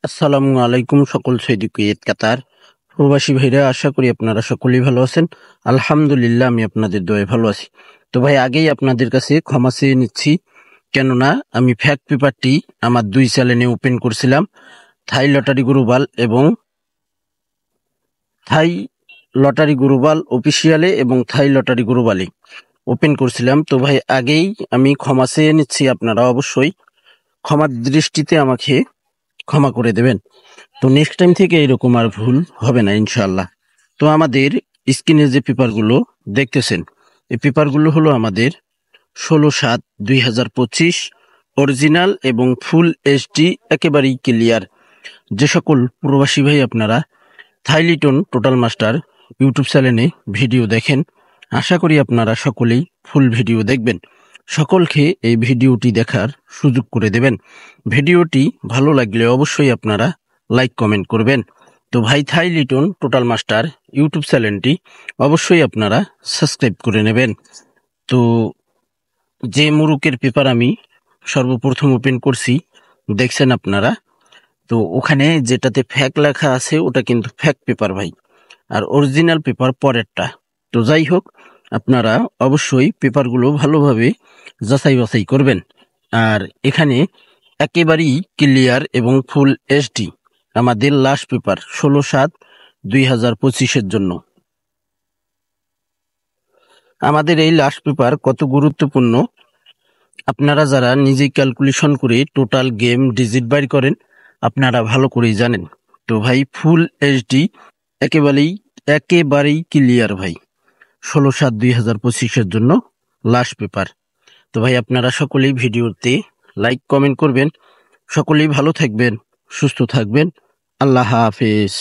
আসসালামু আলাইকুম সকল সৈয়দ কুয়েত কাতার প্রবাসী ভাইরা, আশা করি আপনারা সকলেই ভালো আছেন। আলহামদুলিল্লাহ, আমি আপনাদের দোয়ায় ভালো আছি। তো ভাই, আগেই আপনাদের কাছে ক্ষমা চেয়ে নিচ্ছি, কেননা আমি ফ্যাক্ট পেপারটি আমার 2 চ্যানেলে ওপেন করছিলাম, থাই লটারি গ্লোবাল এবং থাই লটারি গ্লোবাল অফিসিয়ালে এবং থাই লটারি গ্লোবালে ওপেন করছিলাম। তো ভাই, আগেই আমি ক্ষমা চেয়ে নিচ্ছি, আপনারা অবশ্যই ক্ষমার দৃষ্টিতে আমাকে ক্ষমা করে দেবেন। তো নেক্সট টাইম থেকে এরকম আর ভুল হবে না ইনশাআল্লাহ। তো আমাদের স্ক্রিনে যে পেপারগুলো দেখতেছেন, এই পেপারগুলো হলো আমাদের 16/7/2025 অরিজিনাল এবং ফুল এইচডি, একেবারেই ক্লিয়ার। যে সকল প্রবাসী ভাই আপনারা থাইলিটন টোটাল মাস্টার ইউটিউব চ্যানেলে ভিডিও দেখেন, আশা করি আপনারা সকলেই ফুল ভিডিও দেখবেন। সকলকে এই ভিডিওটি দেখার সুযোগ করে দেবেন। ভিডিওটি ভালো লাগলে অবশ্যই আপনারা লাইক কমেন্ট করবেন। তো ভাই, থাইলিটন টোটাল মাস্টার ইউটিউব চ্যানেলটি অবশ্যই আপনারা সাবস্ক্রাইব করে নেবেন। তো যে মুরুকের পেপার আমি সর্বপ্রথম ওপেন করছি দেখছেন আপনারা, তো ওখানে যেটাতে ফ্যাক লেখা আছে ওটা কিন্তু ফ্যাক পেপার ভাই, আর অরিজিনাল পেপার পরেরটা। তো যাই হোক, আপনারা অবশ্যই পেপারগুলো ভালোভাবে যাচাই বাছাই করবেন। আর এখানে একেবারেই ক্লিয়ার এবং ফুল এইচডি আমাদের লাস্ট পেপার 16/7/2025 জন্য। আমাদের এই লাস্ট পেপার কত গুরুত্বপূর্ণ আপনারা যারা নিজেই ক্যালকুলেশন করে টোটাল গেম ডিজিট বাইর করেন, আপনারা ভালো করেই জানেন। তো ভাই, ফুল এইচডি একেবারেই ক্লিয়ার ভাই, 16/7/2025 জন্য লাস্ট পেপার। তো ভাই, আপনারা সকলেই ভিডিওতে লাইক কমেন্ট করবেন। সকলেই ভালো থাকবেন, সুস্থ থাকবেন। আল্লাহ হাফেজ।